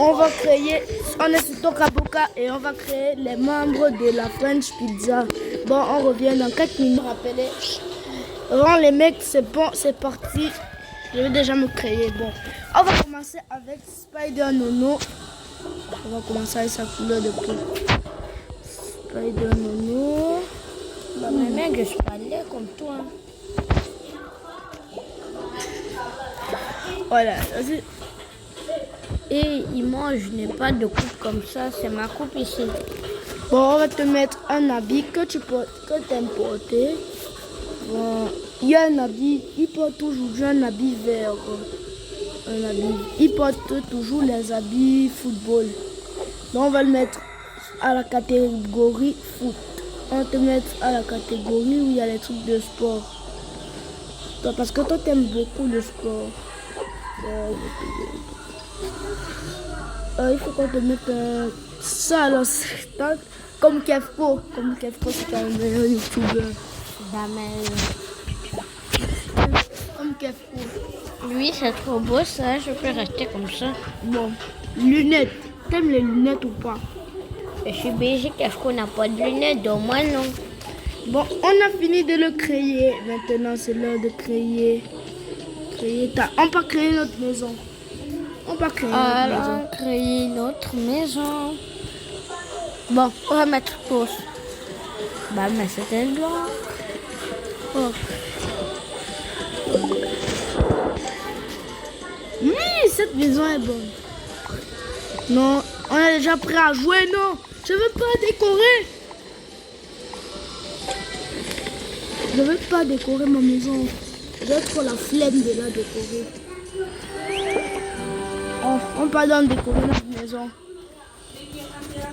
On va créer, on est sur Tokaboka et on va créer les membres de la French Pizza. Bon, on revient dans 4 minutes. Rappelez. Bon, les mecs, c'est bon, c'est parti. Je vais déjà me créer. Bon, on va commencer avec Spider Nono. On va commencer avec sa couleur de peau. Spider Nono. Bah, mais mec, je suis pas laid comme toi. Voilà, vas-y. Et moi, je n'ai pas de coupe comme ça, c'est ma coupe ici. Bon, on va te mettre un habit que tu aimes porter. Bon, il y a un habit, il porte toujours un habit vert. Un habit. Il porte toujours les habits football. Donc, on va le mettre à la catégorie foot. On va te mettre à la catégorie où il y a les trucs de sport. Toi, parce que toi, tu aimes beaucoup le sport. Il faut qu'on te mette ça alors, comme Kefko. Comme Kefko, c'est un meilleur youtubeur. Comme Kefko. Lui, c'est trop beau ça, je peux rester comme ça. Bon, lunettes. T'aimes les lunettes ou pas? Je suis Belgique, Kefko n'a pas de lunettes, donc moi non. Bon, on a fini de le créer. Maintenant, c'est l'heure de créer. On va créer notre maison. On va créer notre maison. Créer notre maison. Bon, on va mettre pause. Bah, mais c'était blanc. Oh. Oui, cette maison est bonne. Non, on est déjà prêt à jouer, non? Je veux pas décorer. Je veux pas décorer ma maison. J'ai trop la flemme de la décorer. On pardonne décorer notre maison.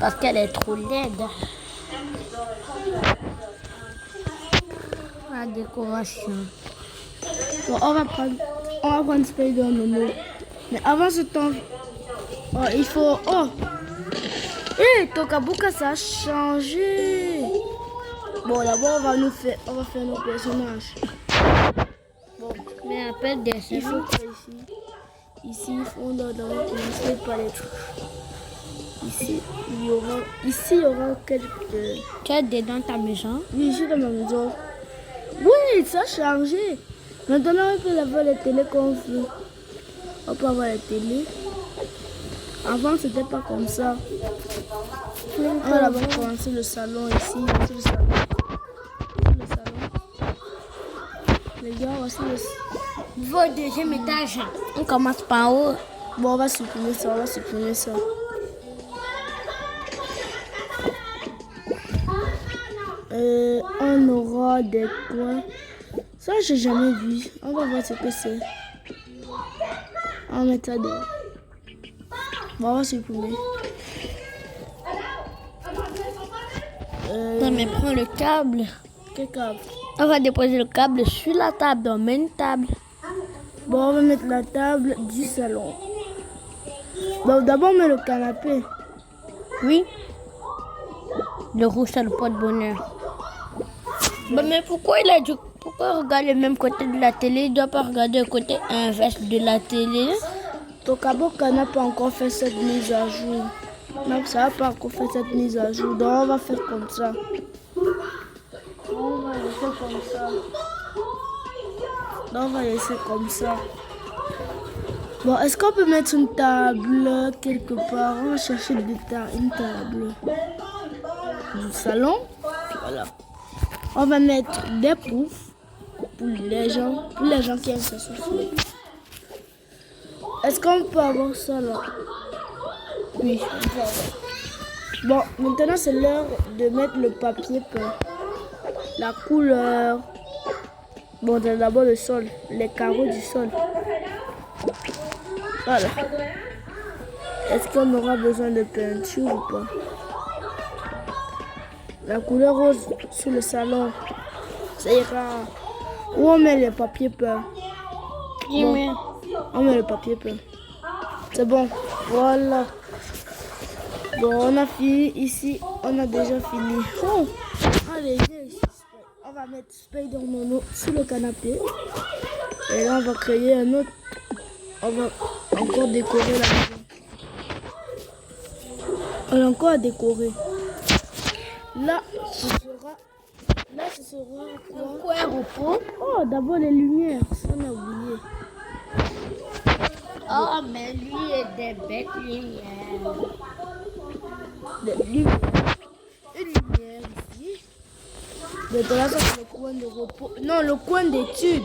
Parce qu'elle est trop laide. La décoration. Bon, on va prendre Spider Nono. Mais avant ce temps, il faut... Oh! Hé, Tokaboka, ça a changé. Bon, d'abord, on va faire nos personnages. Bon, mais appelle des Il faut que ici, on doit d'abord commencer par les trucs. Ici, il y aura quelques... Tu es dans ta maison? Oui, je suis dans ma maison. Oui, ça a changé. Maintenant, on peut avoir les télés qu'on veut. On peut avoir les télés. Avant, c'était pas comme ça. On va d'abord commencer le salon ici. Voici le salon. Les gars, voici le salon. Va au deuxième étage. On commence par haut. Bon, on va supprimer ça, on aura des coins. Ça, j'ai jamais vu. On va voir ce que c'est. On va mettre ça dehors. Bon, on va supprimer. Non, mais prends le câble. Quel câble? On va déposer le câble sur la table, dans la même table. Bon, on va mettre la table du salon. Bon, d'abord, on met le canapé. Oui. Le rouge, c'est le porte-bonheur. Bon, mais pourquoi il a dit... Pourquoi il regarde le même côté de la télé? Il ne doit pas regarder le côté inverse de la télé. Tokaboka n'a pas encore fait cette mise à jour. Non, ça n'a pas encore fait cette mise à jour. Donc, on va faire comme ça. On va laisser comme ça. Donc, on va laisser comme ça. Bon, est-ce qu'on peut mettre une table quelque part? On va chercher une table du salon. Voilà. On va mettre des poufs pour les gens qui aiment se souffler. Est-ce qu'on peut avoir ça là? Oui, on peut avoir. Bon, maintenant c'est l'heure de mettre le papier peint. La couleur. Bon, d'abord le sol, les carreaux du sol. Voilà. Est-ce qu'on aura besoin de peinture ou pas? La couleur rose sur le salon. Ça ira. Où on met les papiers peints? Bon, on met le papier peint. C'est bon. Voilà. Bon, on a fini ici. On a déjà fini. Oh. Allez, viens ici. On va mettre Spider Nono sur le canapé. Et là, on va créer un autre. On va encore décorer la maison. On a encore à décorer. Là, ce sera quoi? Quoi, un repos? Oh, d'abord les lumières. Ça, on a oublié. Oh, mais lui est des bêtes lumières. Des lumières. Une lumière ici. Maintenant, là, ça, c'est le coin de repos. Non, le coin d'études.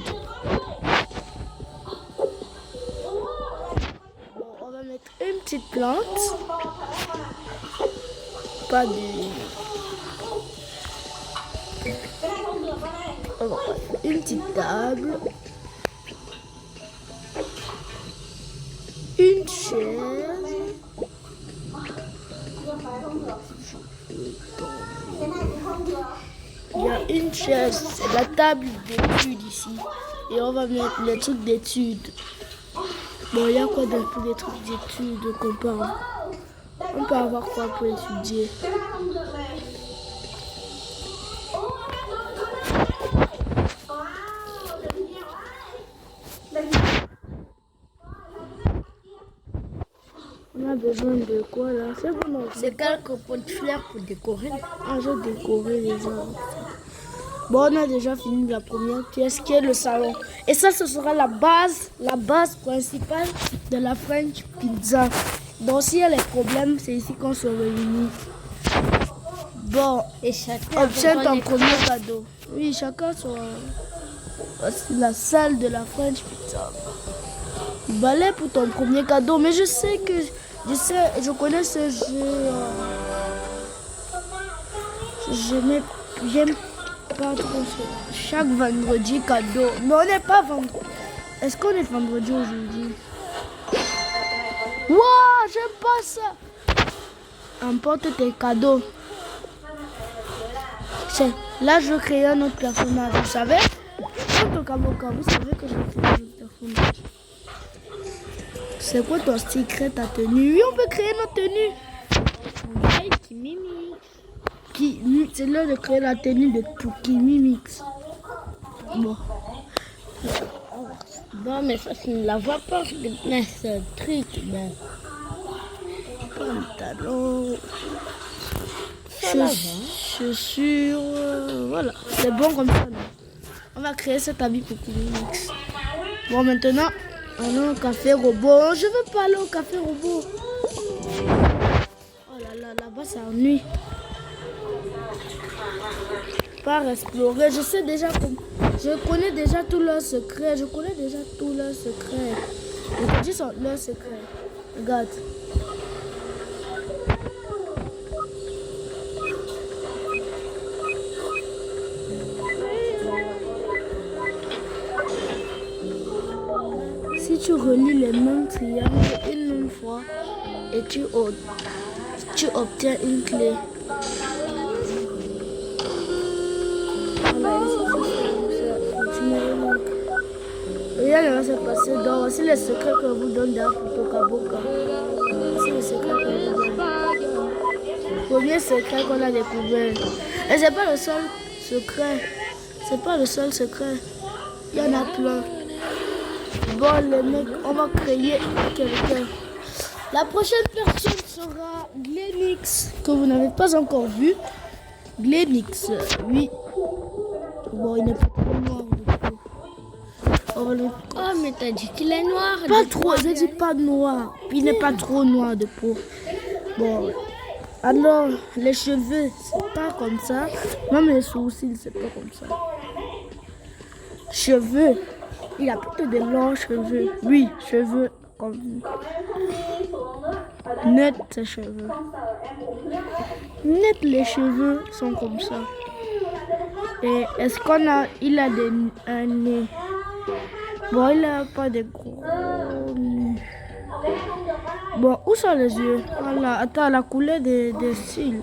Bon, on va mettre une petite plante. Pas de... Une petite table. Une chaise. Il y a une chaise, c'est la table d'études ici. Et on va mettre les trucs d'études. Bon, il y a quoi pour les trucs d'études qu'on parle? On peut avoir quoi pour étudier? On a besoin de quoi là? C'est bon, non? C'est quelques pots de fleurs pour décorer. Ah, j'ai décoré les arbres. Bon, on a déjà fini la première pièce qui est le salon. Et ça, ce sera la base principale de la French Pizza. Donc, s'il y a les problèmes, c'est ici qu'on se réunit. Bon, Et chacun obtiens ton premier cadeau. Oui, chacun son... Voici la salle de la French Pizza. Balai pour ton premier cadeau. Mais je sais que... Je connais ce jeu. J'aime pas trop ça. Chaque vendredi cadeau. Mais on n'est pas vendredi. Est-ce qu'on est vendredi aujourd'hui? Waouh, j'aime pas ça. Emporte tes cadeaux. Là, je veux créer un autre personnage. Vous savez? Vous savez que je vais créer un autre personnage. C'est quoi ton secret, ta tenue? Oui, on peut créer notre tenue. C'est l'heure de créer la tenue de Mimix. Bon. Bon, mais ça, c'est la voix pas de ce truc. Ben. Pantalon. Ça va. Chaussures. Voilà. C'est bon comme ça. Non? On va créer cet habit pour Mimix. Bon, maintenant, on a un café robot. Je veux pas aller au café robot. Oh là là, là-bas, ça ennuie. Par explorer, je sais déjà je connais déjà tous leurs secrets. Je te dis leurs secrets. Regarde. Si tu relis les mêmes triangles une même fois et tu obtiens une clé. Rien ne va se passer. Donc, voici les secrets que vous donne dans Toka Boka. Voici les secrets que vous donne. Premier secret qu'on a découvert. Et c'est pas le seul secret. C'est pas le seul secret. Il y en a plein. Bon, les mecs, on va créer quelqu'un. La prochaine personne sera Glenix, que vous n'avez pas encore vu. Glenix, oui. Bon, il n'est pas trop noir du coup. Oh, mais t'as dit qu'il est noir. Pas trop, j'ai dit pas noir. Il n'est pas trop noir de peau. Bon, alors, les cheveux, c'est pas comme ça. Même les sourcils, c'est pas comme ça. Cheveux, il a plutôt des longs cheveux. Oui, cheveux comme net ses cheveux. Net les cheveux sont comme ça. Et est-ce il a un nez? Bon, il n'a pas de gros nez. Bon, où sont les yeux? Voilà, attends, la couleur des cils.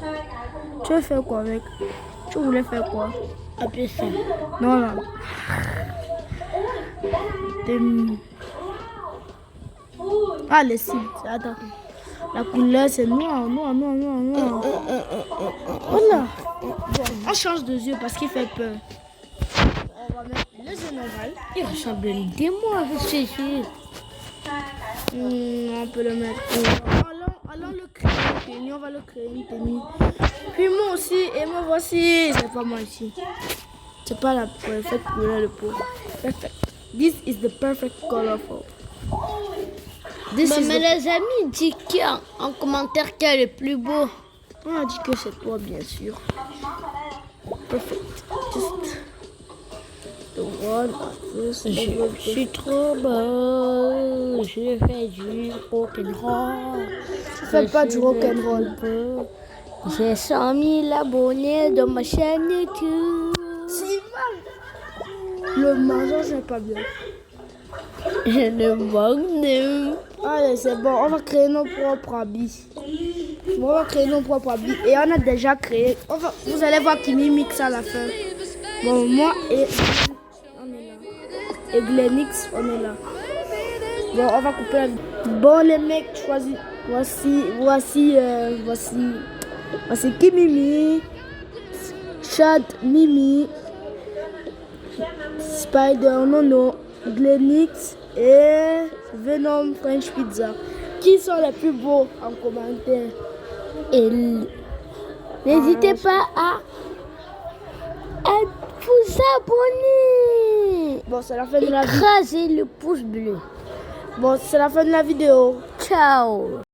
Tu veux faire quoi avec? Tu voulais faire quoi? Appelez ça. Non, non. Ah, les cils. Attends. La couleur, c'est noir, noir, noir, noir, noir. Voilà. Bon, on change de yeux parce qu'il fait peur. On va mettre les yeux normaux. Il ressemble à des mois avec ses yeux. On peut le mettre. Allons le créer une tenue. On va le créer une tenue. Puis moi aussi, et moi voici. C'est pas moi ici. C'est pas la perfect couleur de peau. Perfect. This is the perfect color for. This is Mais les amis, dis qui en commentaire qui est le plus beau. On a dit que c'est toi, bien sûr. Perfect. Just the one of this. Je suis trop beau. Je fais du rock'n'roll. Tu fais pas du rock'n'roll. J'ai 100 000 abonnés dans ma chaîne YouTube. C'est mal. Le mensonge n'est pas bien. Je ne manque de... Allez, c'est bon. On va créer nos propres habits. On va créer nos propres habits. Et on a déjà créé. Vous allez voir qui mimique à la fin. Bon, moi et on est là. Et Glenix, on est là. Bon, on va couper la vidéo. Bon, les mecs, choisis. Voici qui Mimi, Chad Mimi, Spider Nono, Glenix et Venom French Pizza. Qui sont les plus beaux en commentaire? Et n'hésitez pas à vous abonner. Bon, c'est la fin de la vidéo. Écrasez le pouce bleu. Bon, c'est la fin de la vidéo. Ciao.